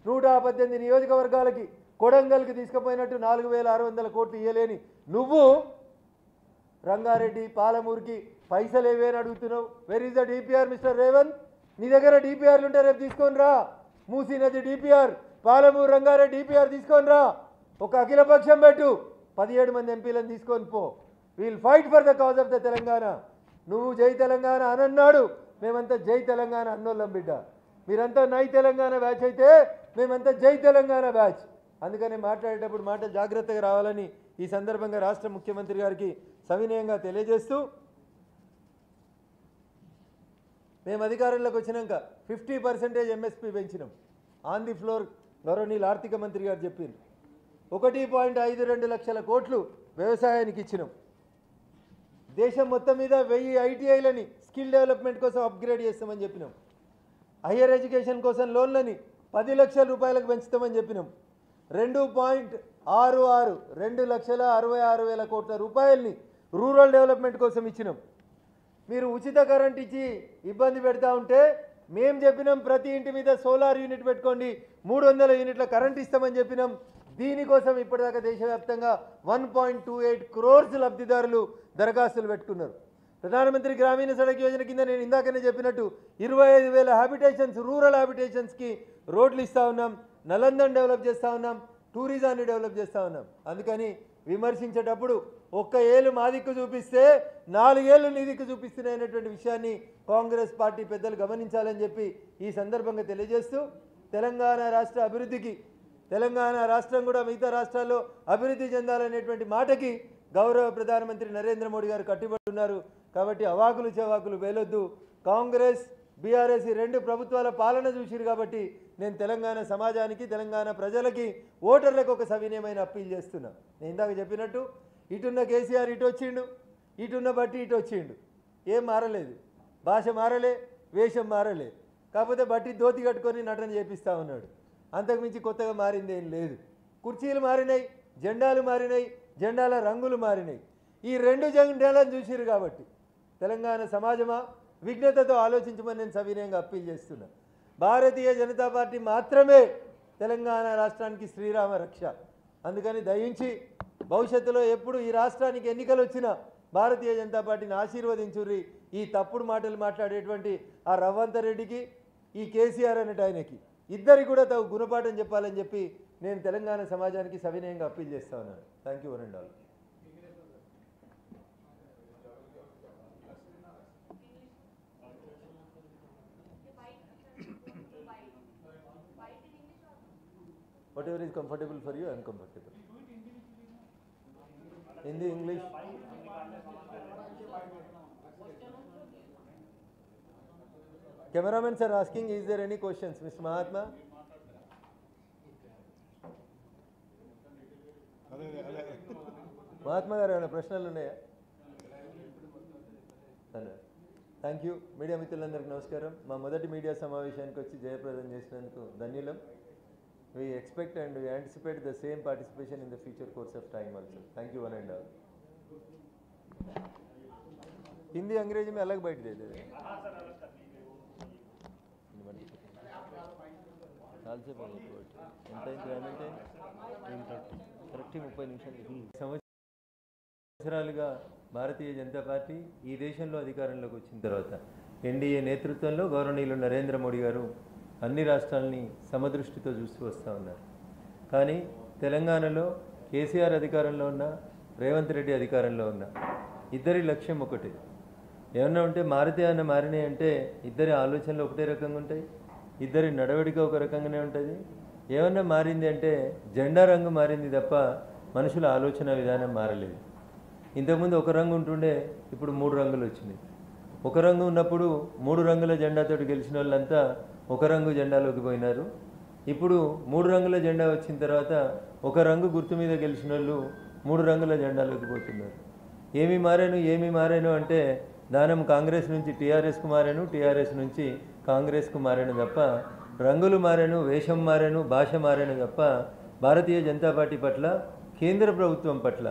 118 నియోజకవర్గాలకి కొడంగల్కి తీసుకుపోయినట్టు 4,600 కోట్లు ఇవ్వలేని నువ్వు రంగారెడ్డి పాలమూరుకి పైసలు ఏవేని అడుగుతున్నావు? Where is the DPR mister Revanth? నీ దగ్గర డిపిఆర్లు ఉంటే రేపు తీసుకొని రా. మూసీ నది డిపిఆర్, పాలమూరు రంగారెడ్డి డిపిఆర్ తీసుకొని రా. ఒక అఖిలపక్షం పెట్టు, 17 మంది ఎంపీలను తీసుకొని పో. Wheel fight for the cause of the Telangana. నువ్వు జై తెలంగాణ అనన్నాడు, మేమంతా జై తెలంగాణ అన్నోళ్ళం బిడ్డ. మీరంతా నై తెలంగాణ బ్యాచ్ అయితే మేమంతా జై తెలంగాణ బ్యాచ్. అందుకని మాట్లాడేటప్పుడు మాట జాగ్రత్తగా రావాలని ఈ సందర్భంగా రాష్ట్ర ముఖ్యమంత్రి గారికి సవినయంగా తెలియజేస్తూ మేము అధికారంలోకి వచ్చినాక 50% ఎంఎస్పీ పెంచినాం. ఆన్ ది ఫ్లోర్ గౌరవనీయులు ఆర్థిక మంత్రి గారు చెప్పారు. 1.52 లక్షల కోట్లు వ్యవసాయానికి ఇచ్చినాం. దేశం మొత్తం మీద 1000 ఐటీఐలని స్కిల్ డెవలప్మెంట్ కోసం అప్గ్రేడ్ చేస్తామని చెప్పినాం. హయ్యర్ ఎడ్యుకేషన్ కోసం లోన్లని 10 లక్షల రూపాయలకు పెంచుతామని చెప్పినాం. 2.66 2,66,000 కోట్ల రూపాయలని రూరల్ డెవలప్మెంట్ కోసం ఇచ్చినాం. మీరు ఉచిత కరెంట్ ఇచ్చి ఇబ్బంది పెడతా ఉంటే మేము చెప్పినాం ప్రతి ఇంటి మీద సోలార్ యూనిట్ పెట్టుకోండి, 300 యూనిట్ల కరెంట్ ఇస్తామని చెప్పినాం. దీనికోసం ఇప్పటిదాకా దేశవ్యాప్తంగా 1.28 crores లబ్ధిదారులు దరఖాస్తులు పెట్టుకున్నారు. ప్రధానమంత్రి గ్రామీణ సడక్ యోజన కింద నేను ఇందాకనే చెప్పినట్టు 25,000 హ్యాబిటేషన్స్ రూరల్ హ్యాబిటేషన్స్కి రోడ్లు ఇస్తూ ఉన్నాం, నలందన్ డెవలప్ చేస్తూ ఉన్నాం, టూరిజాన్ని డెవలప్ చేస్తూ ఉన్నాం. అందుకని విమర్శించేటప్పుడు ఒక్క ఏళ్ళు మా దిక్కు చూపిస్తే 4 ఏళ్ళు నీ దిక్కు చూపిస్తున్నాయనేటువంటి విషయాన్ని కాంగ్రెస్ పార్టీ పెద్దలు గమనించాలని చెప్పి ఈ సందర్భంగా తెలియజేస్తూ తెలంగాణ రాష్ట్ర అభివృద్ధికి, తెలంగాణ రాష్ట్రం కూడా మిగతా రాష్ట్రాల్లో అభివృద్ధి చెందాలనేటువంటి మాటకి గౌరవ ప్రధానమంత్రి నరేంద్ర మోడీ గారు కట్టుబడి ఉన్నారు. కాబట్టి అవాకులు చెవాకులు వేలొద్దు. కాంగ్రెస్ బీఆర్ఎస్ ఈ 2 ప్రభుత్వాల పాలన చూసిరు కాబట్టి నేను తెలంగాణ సమాజానికి తెలంగాణ ప్రజలకి ఓటర్లకు ఒక సవినయమైన అప్పీల్ చేస్తున్నా. నేను ఇందాక చెప్పినట్టు ఇటున్న కేసీఆర్ ఇటు వచ్చిండు, ఇటున్న బట్టి ఇటు వచ్చిండు, ఏం మారలేదు. భాష మారలే, వేషం మారలే, కాకపోతే బట్టి ధోతి కట్టుకొని నటన చేపిస్తూ ఉన్నాడు. అంతకుమించి కొత్తగా మారింది ఏం లేదు. కుర్చీలు మారినాయి, జెండాలు మారినాయి, జెండాల రంగులు మారినాయి. ఈ రెండు జెండాలను చూసిరు కాబట్టి తెలంగాణ సమాజమా విఘ్నతతో ఆలోచించమని నేను సవినయంగా అప్పీల్ చేస్తున్నా. భారతీయ జనతా పార్టీ మాత్రమే తెలంగాణ రాష్ట్రానికి శ్రీరామ రక్ష. అందుకని దయించి భవిష్యత్తులో ఎప్పుడు ఈ రాష్ట్రానికి ఎన్నికలు వచ్చినా భారతీయ జనతా పార్టీని ఆశీర్వదించుర్రి. ఈ తప్పుడు మాటలు మాట్లాడేటువంటి ఆ రవంత రెడ్డికి, ఈ కేసీఆర్ అనేటి ఆయనకి ఇద్దరికి కూడా తగు గుణపాఠం చెప్పాలని చెప్పి నేను తెలంగాణ సమాజానికి సవినయంగా అప్పీల్ చేస్తా ఉన్నాను. Thank you one and all. Whatever is comfortable for you, I am comfortable. Hindi, English. Cameramen are asking, is there any questions, Mr. Mahatma? Mahatma garu ఏమైనా ప్రశ్నలు ఉన్నాయా? Thank you. మీడియా మిత్రులందరికీ నమస్కారం. మా మొదటి మీడియా సమావేశానికి వచ్చి జయప్రదం చేసినందుకు ధన్యులం. We expect and we anticipate the same participation in the future course of time also. Thank you one and all. Hindi अंग्रेजी में अलग बैठ देते थे. साल से पहले కరెక్ట్ 30 నిమిషాలు. సంవత్సరాలుగా భారతీయ జనతా పార్టీ ఈ దేశంలో అధికారంలోకి వచ్చిన తర్వాత ఎన్డీఏ నేతృత్వంలో గౌరవనీయులు నరేంద్ర మోడీ గారు అన్ని రాష్ట్రాలని సమదృష్టితో చూస్తూ వస్తూ ఉన్నారు. కానీ తెలంగాణలో కేసీఆర్ అధికారంలో ఉన్న, రేవంత్ రెడ్డి అధికారంలో ఉన్న ఇద్దరి లక్ష్యం ఒకటి. ఏమన్నా ఉంటే మారినాయి అంటే ఇద్దరి ఆలోచనలు ఒకటే రకంగా ఉంటాయి, ఇద్దరి నడవడిక ఒక రకంగానే ఉంటుంది. ఏమన్నా మారింది అంటే జెండా రంగు మారింది తప్ప మనుషుల ఆలోచన విధానం మారలేదు. ఇంతకుముందు ఒక రంగు ఉంటుండే, ఇప్పుడు 3 రంగులు వచ్చినాయి. ఒక రంగు ఉన్నప్పుడు 3 రంగుల జెండాతో గెలిచిన వాళ్ళంతా ఒక రంగు జెండాలోకి పోయినారు. ఇప్పుడు 3 రంగుల జెండా వచ్చిన తర్వాత ఒక రంగు గుర్తు మీద గెలిచిన వాళ్ళు 3 రంగుల జెండాలోకి పోతున్నారు. ఏమి మారాను అంటే దానం కాంగ్రెస్ నుంచి టీఆర్ఎస్కు మారాను, టీఆర్ఎస్ నుంచి కాంగ్రెస్కు మారాను తప్ప రంగులు మారాను, వేషం మారాను, భాష మారాను తప్ప భారతీయ జనతా పార్టీ పట్ల, కేంద్ర ప్రభుత్వం పట్ల,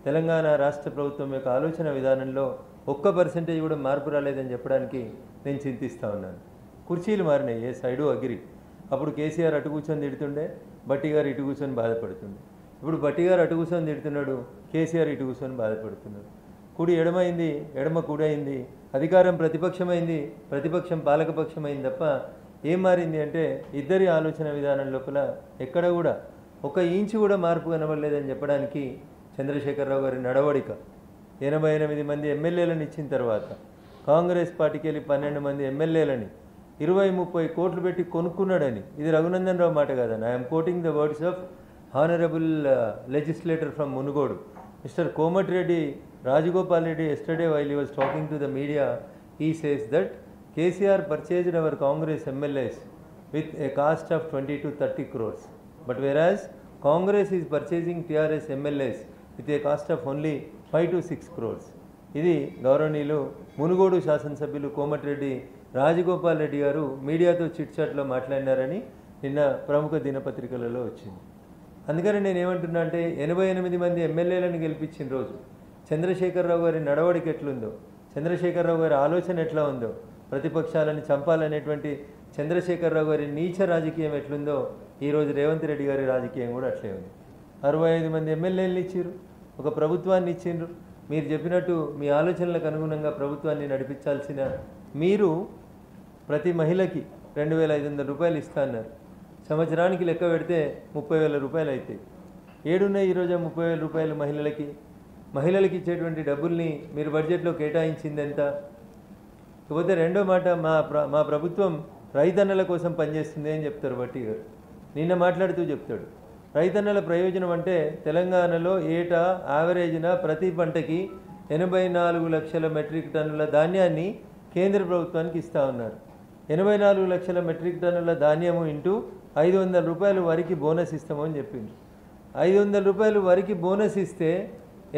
తెలంగాణ రాష్ట్ర ప్రభుత్వం యొక్క ఆలోచన విధానంలో 1% కూడా మార్పు రాలేదని చెప్పడానికి నేను చింతిస్తూ ఉన్నాను. కుర్చీలు మారినాయి, ఏ సైడు అగ్రి. అప్పుడు కేసీఆర్ అటు కూర్చొని తిడుతుండే, బట్టి గారు ఇటు కూర్చొని బాధపడుతుండే. ఇప్పుడు బట్టి గారు అటు కూర్చొని తిడుతున్నాడు, కేసీఆర్ ఇటు కూర్చొని బాధపడుతున్నాడు. కుడి ఎడమైంది, ఎడమ కుడి అయింది. అధికారం ప్రతిపక్షమైంది, ప్రతిపక్షం పాలకపక్షమైంది తప్ప ఏం మారింది అంటే ఇద్దరి ఆలోచన విధానం లోపల ఎక్కడ కూడా 1 ఇంచు కూడా మార్పు కనబడలేదని చెప్పడానికి చంద్రశేఖరరావు గారి నడవడిక, 88 మంది ఎమ్మెల్యేలను ఇచ్చిన తర్వాత కాంగ్రెస్ పార్టీకి వెళ్ళి 12 మంది ఎమ్మెల్యేలని 20-30 కోట్లు పెట్టి కొనుక్కున్నాడని, ఇది రఘునందన్ రావు మాట కాదని. I'm quoting the words of honourable legislator from Munugode, mister Komatireddy Rajagopal Reddy. Yesterday while he was talking to the media, he says that KCR purchased our Congress MLAs with a cost of 20 to 30 crores. But whereas Congress is purchasing TRS MLAs with a cost of only 5 to 6 crores. ఇది గౌరవనీయులు మునుగోడు శాసనసభ్యులు కోమటిరెడ్డి రాజగోపాల్ రెడ్డి గారు మీడియాతో చిట్చాట్లో మాట్లాడినారని నిన్న ప్రముఖ దినపత్రికలలో వచ్చింది. అందుకని నేను ఏమంటున్నా అంటే 88 మంది ఎమ్మెల్యేలను గెలిపించిన రోజు చంద్రశేఖరరావు గారి నడవడిక ఎట్లుందో, చంద్రశేఖరరావు గారి ఆలోచన ఎట్లా ఉందో, ప్రతిపక్షాలను చంపాలనేటువంటి చంద్రశేఖరరావు గారి నీచ రాజకీయం ఎట్లుందో ఈరోజు రేవంత్ రెడ్డి గారి రాజకీయం కూడా అట్లే ఉంది. 65 మంది ఎమ్మెల్యేలు ఇచ్చారు, ఒక ప్రభుత్వాన్ని ఇచ్చిండ్రు. మీరు చెప్పినట్టు మీ ఆలోచనలకు అనుగుణంగా ప్రభుత్వాన్ని నడిపించాల్సిన మీరు ప్రతి మహిళకి 2,500 రూపాయలు ఇస్తా అన్నారు. సంవత్సరానికి లెక్క పెడితే 30,000 రూపాయలు అవుతాయి. ఏడున్నాయి ఈరోజు 30,000 రూపాయలు మహిళలకి ఇచ్చేటువంటి డబ్బుల్ని మీరు బడ్జెట్లో కేటాయించింది ఎంత? ఇకపోతే రెండో మాట, మా ప్రభుత్వం రైతన్నల కోసం పనిచేస్తుంది అని చెప్తారు బట్టి గారు. నిన్న మాట్లాడుతూ చెప్తాడు రైతన్నల ప్రయోజనం అంటే తెలంగాణలో ఏటా యావరేజ్న ప్రతి పంటకి 84 లక్షల మెట్రిక్ టన్నుల ధాన్యాన్ని కేంద్ర ప్రభుత్వానికి ఇస్తూ ఉన్నారు. 84 లక్షల మెట్రిక్ టన్నుల ధాన్యము ఇంటూ 500 రూపాయలు వరికి బోనస్ ఇస్తామని చెప్పింది. 500 రూపాయలు వరికి బోనస్ ఇస్తే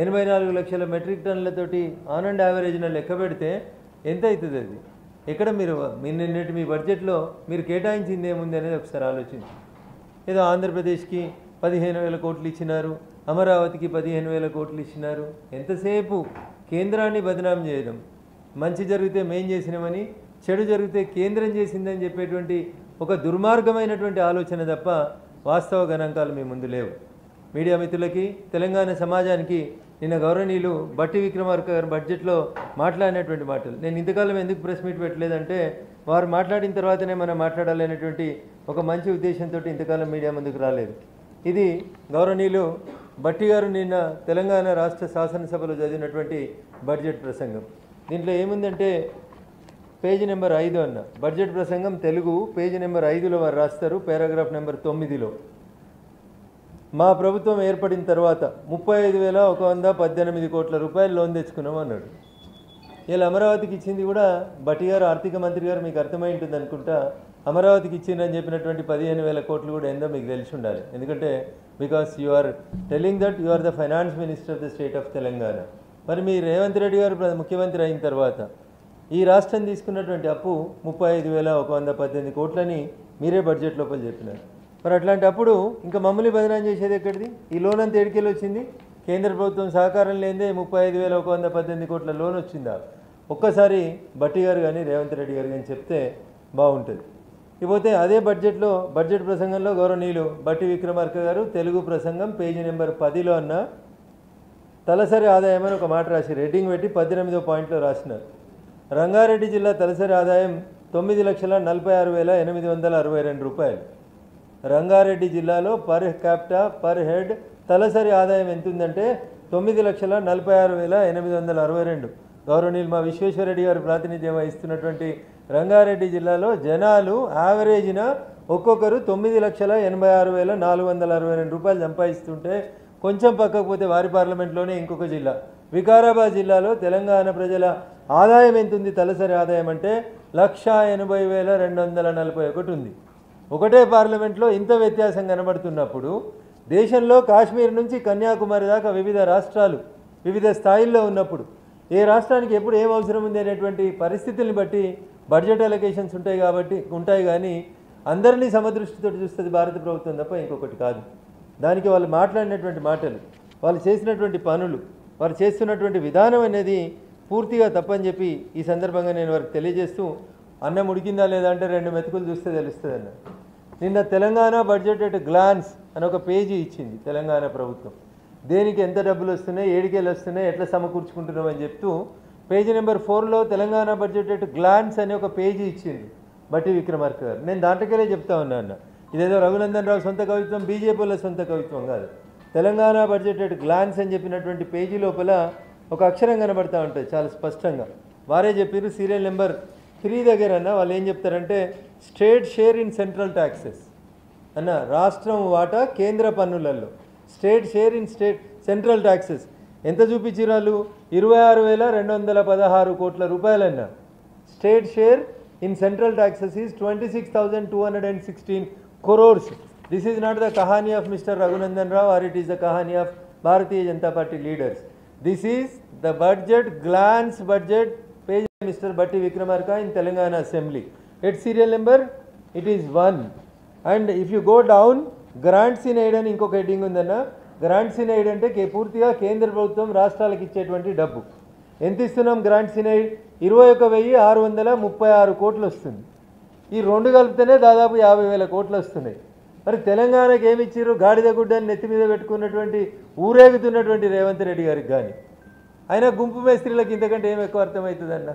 84 లక్షల మెట్రిక్ టన్నులతోటి ఆన్ అండ్ యావరేజ్న లెక్క పెడితే ఎంత అవుతుంది? అది ఎక్కడ మీరు నిన్నటి మీ బడ్జెట్లో మీరు కేటాయించింది ఏముంది అనేది ఒకసారి ఆలోచించండి. ఏదో ఆంధ్రప్రదేశ్కి 15,000 కోట్లు ఇచ్చినారు, అమరావతికి 15,000 కోట్లు ఇచ్చినారు. ఎంతసేపు కేంద్రాన్ని బదనాం చేయడం, మంచి జరిగితే మేం చేసినామని, చెడు జరిగితే కేంద్రం చేసిందని చెప్పేటువంటి ఒక దుర్మార్గమైనటువంటి ఆలోచన తప్ప వాస్తవ గణాంకాలు మీ ముందు లేవు. మీడియా మిత్రులకి, తెలంగాణ సమాజానికి నిన్న గౌరవనీయులు బట్టి విక్రమార్క గారు బడ్జెట్లో మాట్లాడినటువంటి మాటలు నేను ఇంతకాలం ఎందుకు ప్రెస్ మీట్ పెట్టలేదంటే వారు మాట్లాడిన తర్వాతనే మనం మాట్లాడాలనేటువంటి ఒక మంచి ఉద్దేశంతో ఇంతకాలం మీడియా ముందుకు రాలేదు. ఇది గౌరవనీయులు బట్టి గారు నిన్న తెలంగాణ రాష్ట్ర శాసనసభలో చదివినటువంటి బడ్జెట్ ప్రసంగం. దీంట్లో ఏముందంటే పేజీ నెంబర్ 5 అన్న బడ్జెట్ ప్రసంగం తెలుగు పేజీ నెంబర్ 5లో వారు రాస్తారు. పారాగ్రాఫ్ నెంబర్ 9లో మా ప్రభుత్వం ఏర్పడిన తర్వాత 35,118 కోట్ల రూపాయలు లోన్ తెచ్చుకున్నాం అన్నాడు. ఇలా అమరావతికి ఇచ్చింది కూడా బట్టి గారు ఆర్థిక మంత్రి గారు మీకు అర్థమై ఉంటుంది అనుకుంటా. అమరావతికి ఇచ్చిందని చెప్పినటువంటి 15,000 కోట్లు కూడా ఏందో మీకు తెలిసి ఉండాలి. ఎందుకంటే because you are telling that you are the finance minister of the state of Telangana. మరి మీ రేవంత్ రెడ్డి గారు ముఖ్యమంత్రి అయిన తర్వాత ఈ రాష్ట్రం తీసుకున్నటువంటి అప్పు 35,118 కోట్లని మీరే బడ్జెట్ లోపల చెప్పినారు. మరి అట్లాంటప్పుడు ఇంకా మమ్మల్ని బదనాం చేసేది ఎక్కడిది? ఈ లోన్ అంతా ఎడికెళ్ళి వచ్చింది? కేంద్ర ప్రభుత్వం సహకారం లేదే 35,118 కోట్ల లోన్ వచ్చిందా? ఒక్కసారి బట్టి గారు కానీ రేవంత్ రెడ్డి గారు కానీ చెప్తే బాగుంటుంది. ఇకపోతే అదే బడ్జెట్లో బడ్జెట్ ప్రసంగంలో గౌరవనీయులు బట్టి విక్రమార్క గారు తెలుగు ప్రసంగం పేజీ నెంబర్ 10లో అన్న తలసరి ఆదాయం అని ఒక మాట రాసి రేటింగ్ పెట్టి 18వ పాయింట్లో రాసినారు. రంగారెడ్డి జిల్లా తలసరి ఆదాయం 9,46,862 రూపాయలు. రంగారెడ్డి జిల్లాలో పర్ క్యాపిటా పర్ హెడ్ తలసరి ఆదాయం ఎంత ఉందంటే 9,46,862. గౌరవనీయులు మా విశ్వేశ్వరరెడ్డి గారు ప్రాతినిధ్యం వహిస్తున్నటువంటి రంగారెడ్డి జిల్లాలో జనాలు యావరేజ్న ఒక్కొక్కరు 9,86,462 రూపాయలు సంపాదిస్తుంటే కొంచెం పక్కకపోతే వారి పార్లమెంట్లోనే ఇంకొక జిల్లా వికారాబాద్ జిల్లాలో తెలంగాణ ప్రజల ఆదాయం ఎంత ఉంది? తలసరి ఆదాయం అంటే 1,80,241 ఉంది. ఒకటే పార్లమెంట్లో ఇంత వ్యత్యాసం కనబడుతున్నప్పుడు దేశంలో కాశ్మీర్ నుంచి కన్యాకుమారి దాకా వివిధ రాష్ట్రాలు వివిధ స్థాయిల్లో ఉన్నప్పుడు ఏ రాష్ట్రానికి ఎప్పుడు ఏం అవసరం ఉంది అనేటువంటి పరిస్థితుల్ని బట్టి బడ్జెట్ అలొకేషన్స్ ఉంటాయి కానీ అందరినీ సమదృష్టితో చూస్తుంది భారత ప్రభుత్వం తప్ప ఇంకొకటి కాదు. దానికి వాళ్ళు మాట్లాడినటువంటి మాటలు, వాళ్ళు చేసినటువంటి పనులు, వారు చేస్తున్నటువంటి విధానం అనేది పూర్తిగా తప్పని చెప్పి ఈ సందర్భంగా నేను వారికి తెలియజేస్తూ అన్నం ఉడికిందా లేదా అంటే 2 మెతుకులు చూస్తే తెలుస్తుంది అన్న. నిన్న తెలంగాణ బడ్జెట్ ఎట్ గ్లాన్స్ అని ఒక పేజీ ఇచ్చింది తెలంగాణ ప్రభుత్వం. దేనికి ఎంత డబ్బులు వస్తున్నాయి, ఏడికెళ్ళి వస్తున్నాయి, ఎట్లా సమకూర్చుకుంటున్నాం అని చెప్తూ పేజీ నెంబర్ 4లో తెలంగాణ బడ్జెట్ ఎట్ గ్లాన్స్ అని ఒక పేజీ ఇచ్చింది బట్టి విక్రమార్క గారు. నేను దాంట్లోకెళ్ళే చెప్తా ఉన్నా అన్న, ఇదేదో రఘునందన్ రావు సొంత కవిత్వం, బీజేపీల సొంత కవిత్వం కాదు. తెలంగాణ బడ్జెట్ ఎట్ గ్లాన్స్ అని చెప్పినటువంటి పేజీ లోపల ఒక అక్షరం కనబడతా ఉంటుంది చాలా స్పష్టంగా. వారే చెప్పారు సీరియల్ నెంబర్ 3 దగ్గర అన్న వాళ్ళు ఏం చెప్తారంటే state share in central taxes అన్న, రాష్ట్రం వాటా కేంద్ర పన్నులలో state share in central taxes ఎంత చూపించారు వాళ్ళు? 26,216 కోట్ల రూపాయలన్న. State share in central taxes is 26,216 crores. This is not the kahani of Mr. Raghunandan Rao or it is the kahani of Bharatiya Janata Party leaders. This is the budget, glance budget page by Mr. Batti Vikramarka in Telangana Assembly. At serial number, it is 1. And if you go down, grants in aid అని ఇంకొక heading ఉందన్న. Grants in aid అంటే పూర్తిగా కేంద్ర ప్రభుత్వం రాష్ట్రాలకు ఇచ్చేటువంటి డబ్బు. ఎంత ఇస్తున్నాం గ్రాంట్స్ ఇన్ ఎయిడ్? 21,636 కోట్లు వస్తుంది. ఈ 2 కలిపితేనే దాదాపు 50,000 కోట్లు వస్తున్నాయి. మరి తెలంగాణకి ఏమి ఇచ్చారు? గాడిద గుడ్డని నెత్తి మీద పెట్టుకున్నటువంటి ఊరేగుతున్నటువంటి రేవంత్ రెడ్డి గారికి కానీ ఆయన గుంపు మేస్త్రీలకి ఇంతకంటే ఏం ఎక్కువ అర్థమవుతుందన్న?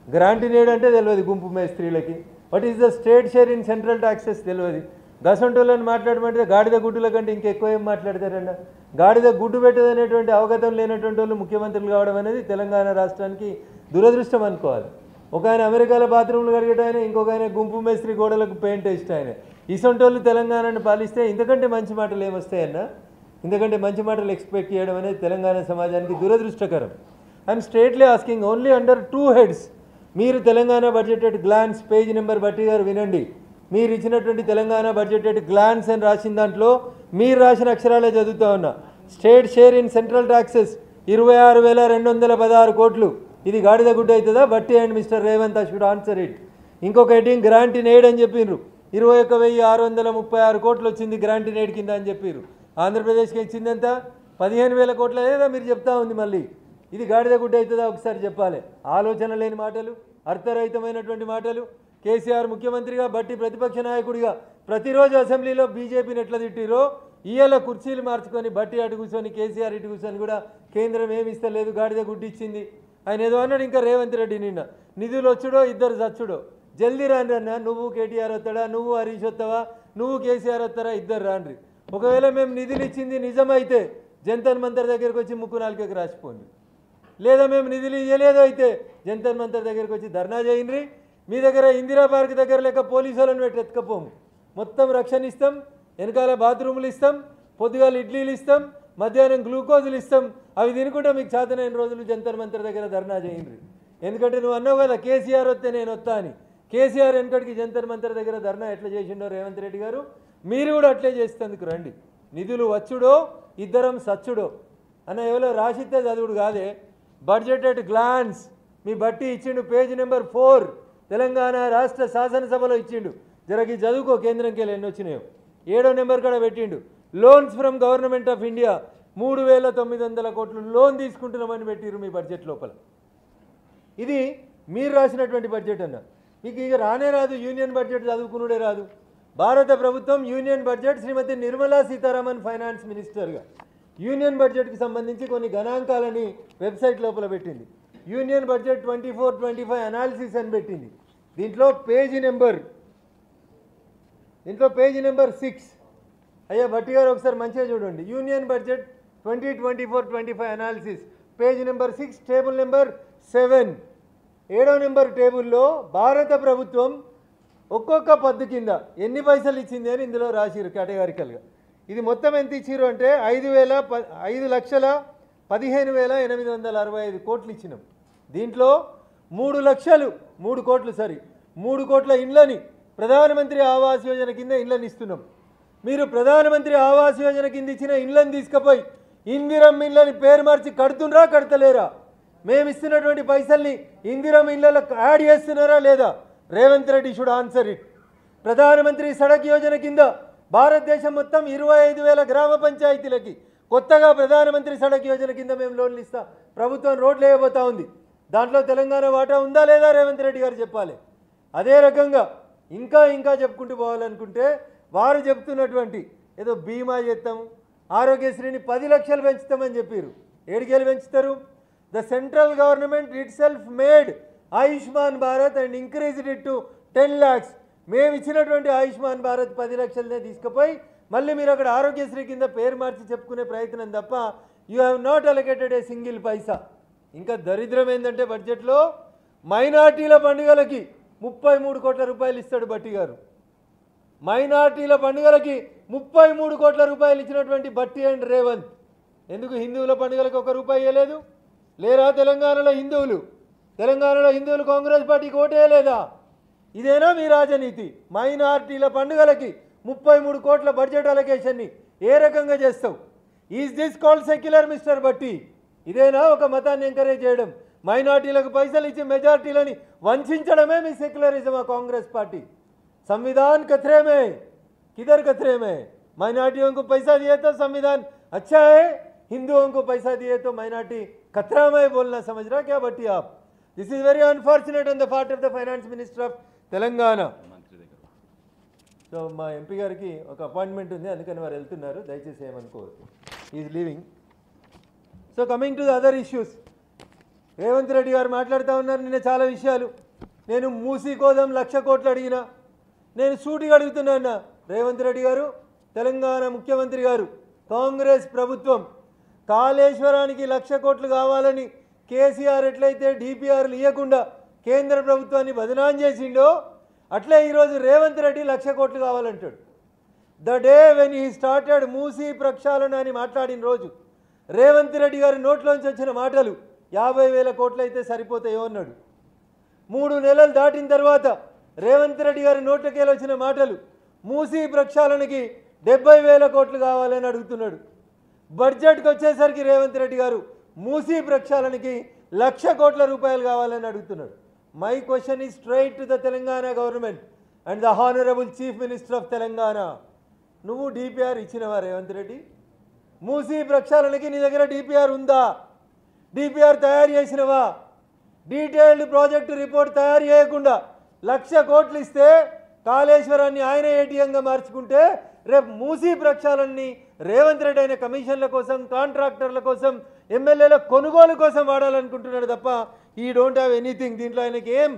గ్రాంట్ ఇన్ ఎయిడ్ అంటే తెలియదు గుంపు మేస్త్రీలకి. What is the state share in central taxes తెలియదు. గసంటోళ్ళని మాట్లాడమంటే గాడిద గుడ్డుల కంటే ఇంకెక్కువ ఏం మాట్లాడతారన్న? గాడిద గుడ్డు పెట్టదనేటువంటి అవగతం లేనటువంటి వాళ్ళు ముఖ్యమంత్రులు కావడం అనేది తెలంగాణ రాష్ట్రానికి దురదృష్టం అనుకోవాలి. ఒక ఆయన అమెరికాలో బాత్రూమ్లు కడిగేట ఆయన, ఇంకొక ఆయన గుంపు మేస్త్రి గోడలకు పెయింట్ వేస్ట్ ఆయన. ఇసొంటోళ్ళు తెలంగాణను పాలిస్తే ఇంతకంటే మంచి మాటలు ఏమొస్తాయన్న? ఇంతకంటే మంచి మాటలు ఎక్స్పెక్ట్ చేయడం అనేది తెలంగాణ సమాజానికి దురదృష్టకరం. I'm straightly asking only under 2 heads. మీరు Telangana budget at glance page number బట్టి గారు వినండి. మీరు ఇచ్చినటువంటి తెలంగాణ బడ్జెట్ ఎట్ గ్లాన్స్ అని రాసిన దాంట్లో మీరు రాసిన అక్షరాలే చదువుతా ఉన్నా. State share in central taxes 26,216 కోట్లు. ఇది గాడిద గుడ్డ అవుతుందా? బట్టి and mister Revanth should answer it. ఇంకొక హెడ్డింగ్ గ్రాంట్ ఇన్ ఎయిడ్ అని చెప్పిండ్రు. 21,636 కోట్లు వచ్చింది గ్రాంట్ ఇన్ ఎయిడ్ కింద అని చెప్పారు. ఆంధ్రప్రదేశ్కి ఇచ్చింది ఎంత? 15,000 కోట్ల లేదా మీరు చెప్తా ఉంది. మళ్ళీ ఇది గాడిద గుడ్డ అవుతుందా? ఒకసారి చెప్పాలి. ఆలోచన లేని మాటలు, అర్థరహితమైనటువంటి మాటలు. కేసీఆర్ ముఖ్యమంత్రిగా, బట్టి ప్రతిపక్ష నాయకుడిగా ప్రతిరోజు అసెంబ్లీలో బీజేపీని ఎట్లా తిట్టిరో ఇవాళ కుర్చీలు మార్చుకొని బట్టి అటు కూర్చొని కేసీఆర్ ఇటు కూర్చొని కూడా కేంద్రం ఏమి ఇస్తలేదు, గాడిద గుడ్డి ఇచ్చింది. ఆయన ఏదో అన్నాడు. ఇంకా రేవంత్ రెడ్డి నిన్న నిధులు వచ్చుడో ఇద్దరు చచ్చుడో. జల్దీ రాండ్రి అన్న, నువ్వు కేటీఆర్ వస్తాడా, నువ్వు హరీష్ వస్తావా, నువ్వు కేసీఆర్ వస్తారా, ఇద్దరు రాండ్రి. ఒకవేళ మేము నిధులు ఇచ్చింది నిజమైతే జంతర్ మంతర్ దగ్గరికి వచ్చి ముక్కు నాలుకకి రాసిపోండి. లేదా మేము నిధులు ఇవ్వలేదు అయితే జంతర్ మంతర్ దగ్గరికి వచ్చి ధర్నా చేయండి. మీ దగ్గర ఇందిరా పార్క్ దగ్గర లేక పోలీసు వాళ్ళని పెట్టి ఎత్తుకపోము. మొత్తం రక్షణ ఇస్తాం, వెనకాల బాత్రూములు ఇస్తాం, పొద్దుగాలు ఇడ్లీలు ఇస్తాం, మధ్యాహ్నం గ్లూకోజులు ఇస్తాం. అవి తినుకుంటే మీకు చేతనైన రోజులు జంతర్ మంతర్ దగ్గర ధర్నా చేయండి. ఎందుకంటే నువ్వు అన్నావు కదా కేసీఆర్ వస్తే నేను వస్తా అని. కేసీఆర్ వెనకటికి జంతర్ మంతర్ దగ్గర ధర్నా ఎట్లా చేసిండో రేవంత్ రెడ్డి గారు, మీరు కూడా అట్లే చేసేందుకు రండి. నిధులు వచ్చుడో ఇద్దరం సచ్చుడో అన్న ఎవరో రాసిస్తే చదువుడు కాదే. బడ్జెట్ ఎట్ గ్లాన్స్ మీ బట్టి ఇచ్చిండు. పేజ్ నెంబర్ 4 తెలంగాణ రాష్ట్ర శాసనసభలో ఇచ్చిండు. జరగి చదువుకో కేంద్రంకి వెళ్ళి ఎన్ని వచ్చినాయో. 7వ నెంబర్ కూడా పెట్టిండు. Loans from government of India 3,900 కోట్లు లోన్ తీసుకుంటున్నామని పెట్టిరు మీ బడ్జెట్ లోపల. ఇది మీరు రాసినటువంటి బడ్జెట్ అన్న. మీకు ఇక రానే రాదు, యూనియన్ బడ్జెట్ చదువుకునుడే రాదు. భారత ప్రభుత్వం యూనియన్ బడ్జెట్ శ్రీమతి నిర్మలా సీతారామన్ ఫైనాన్స్ మినిస్టర్గా యూనియన్ బడ్జెట్కి సంబంధించి కొన్ని గణాంకాలని వెబ్సైట్ లోపల పెట్టింది. యూనియన్ బడ్జెట్ 24-25 అనాలిసిస్ అని పెట్టింది. దీంట్లో పేజీ నెంబర్ 6. అయ్యా బట్టి గారు ఒకసారి మంచిగా చూడండి. Union budget 2024-25 analysis page number 6 table number 7. 7వ నెంబర్ టేబుల్లో భారత ప్రభుత్వం ఒక్కొక్క పద్దు కింద ఎన్ని పైసలు ఇచ్చింది అని ఇందులో రాసిరు కేటగారికల్గా. ఇది మొత్తం ఎంత ఇచ్చిరు అంటే 5,15,865 కోట్లు ఇచ్చినాం. దీంట్లో 3 కోట్ల ఇండ్లని ప్రధానమంత్రి ఆవాస్ యోజన కింద ఇండ్లని ఇస్తున్నాం. మీరు ప్రధానమంత్రి ఆవాస్ యోజన కింద ఇచ్చిన ఇండ్లని తీసుకుపోయి ఇందిరమ్మ ఇళ్ళని పేరు మార్చి కడుతుండ్రా కడతలేరా? మేము ఇస్తున్నటువంటి పైసల్ని ఇందిరమ్మ ఇళ్ళకు యాడ్ చేస్తున్నారా లేదా? Revanth Reddy should answer it. ప్రధానమంత్రి సడక్ యోజన కింద భారతదేశం మొత్తం 25,000 గ్రామ పంచాయతీలకి కొత్తగా ప్రధానమంత్రి సడక్ యోజన కింద మేము లోన్లు ఇస్తాం. ప్రభుత్వం రోడ్లు వేయబోతా ఉంది. దాంట్లో తెలంగాణ వాటా ఉందా లేదా రేవంత్ రెడ్డి గారు చెప్పాలి. అదే రకంగా ఇంకా చెప్పుకుంటూ పోవాలనుకుంటే వారు చెప్తున్నటువంటి ఏదో బీమా చేస్తాము, ఆరోగ్యశ్రీని 10 లక్షలు పెంచుతామని చెప్పారు. ఏడికేళ్ళు పెంచుతారు? The central government it self made Ayushman Bharat and increased it to 10 lakhs. మేము ఇచ్చినటువంటి ఆయుష్మాన్ భారత్ 10 లక్షలనే తీసుకుపోయి మళ్ళీ మీరు అక్కడ ఆరోగ్యశ్రీ కింద పేరు మార్చి చెప్పుకునే ప్రయత్నం తప్ప you have not allocated a single paisa. ఇంకా దరిద్రం ఏంటంటే బడ్జెట్లో మైనార్టీల పండుగలకి 33 కోట్ల రూపాయలు ఇస్తాడు బట్టి గారు. మైనార్టీల పండుగలకి 33 కోట్ల రూపాయలు ఇచ్చినటువంటి బట్టి అండ్ రేవంత్ ఎందుకు హిందువుల పండుగలకు 1 రూపాయి ఇవ్వలేదు? లేరా తెలంగాణలో హిందువులు కాంగ్రెస్ పార్టీకి ఓటేయలేదా? ఇదేనా మీ రాజనీతి? మైనార్టీల పండుగలకి 33 కోట్ల బడ్జెట్ అలొకేషన్ని ఏ రకంగా చేస్తావు? Is this called secular mister బట్టి? ఇదేనా ఒక మతాన్ని ఎంకరేజ్ చేయడం? మైనార్టీలకు పైసలు ఇచ్చి మెజార్టీలని వంచడమే మీ సెక్యులరిజమా కాంగ్రెస్ పార్టీ? संविधान खतरे में, किधर खतरे में? माइनॉरिटियों को पैसा दिए तो संविधान अच्छा है, हिंदुओं को पैसा दिए तो माइनॉरिटी खतरा में बोलना समझ रहा क्या बट्टी आप? This is very unfortunate on the part of the finance minister of Telangana. So మా ఎంపీ గారికి ఒక అపాయింట్మెంట్ ఉంది, అందుకని వారు వెళ్తున్నారు, దయచేసి ఏమనుకోవద్దు. Is leaving. So coming to the other issues, Revanth Reddy garu మాట్లాడుతూ ఉన్నారు నిన్న చాలా విషయాలు. నేను మూసీ కోసం 1,00,000 కోట్లు అడిగినా, నేను సూటిగా అడుగుతున్నా రేవంత్ రెడ్డి గారు, తెలంగాణ ముఖ్యమంత్రి గారు, కాంగ్రెస్ ప్రభుత్వం కాళేశ్వరానికి 1,00,000 కోట్లు కావాలని కేసీఆర్ ఎట్లయితే డిపిఆర్లు ఇవ్వకుండా కేంద్ర ప్రభుత్వాన్ని బదనాం చేసిండో అట్లే ఈరోజు రేవంత్ రెడ్డి 1,00,000 కోట్లు కావాలంటాడు. The day when he started Musi ప్రక్షాళన అని మాట్లాడిన రోజు రేవంత్ రెడ్డి గారి నోట్లోంచి వచ్చిన మాటలు 50,000 కోట్లు అయితే సరిపోతాయో అన్నాడు. 3 నెలలు దాటిన తర్వాత రేవంత్ రెడ్డి గారి నోట్లకేలు వచ్చిన మాటలు మూసీ ప్రక్షాళనకి 70,000 కోట్లు కావాలని అడుగుతున్నాడు. బడ్జెట్కి వచ్చేసరికి రేవంత్ రెడ్డి గారు మూసీ ప్రక్షాళనకి 1,00,000 కోట్ల రూపాయలు కావాలని అడుగుతున్నాడు. My question is straight to the Telangana government and the honourable chief minister of Telangana. నువ్వు డిపిఆర్ ఇచ్చినవా రేవంత్ రెడ్డి? మూసీ ప్రక్షాళనకి నీ దగ్గర డిపిఆర్ ఉందా? డిపిఆర్ తయారు చేసినవా? డీటెయిల్డ్ ప్రాజెక్టు రిపోర్ట్ తయారు చేయకుండా 1,00,000 కోట్లు ఇస్తే కాళేశ్వరాన్ని ఆయన ఏటీఎంగా మార్చుకుంటే రేపు మూసీ ప్రక్షాళనని రేవంత్ రెడ్డి అయిన కమిషన్ల కోసం, కాంట్రాక్టర్ల కోసం, ఎమ్మెల్యేల కొనుగోలు కోసం వాడాలనుకుంటున్నాడు తప్ప ఈ డోంట్ హ్యావ్ ఎనీథింగ్. దీంట్లో ఆయనకి ఏం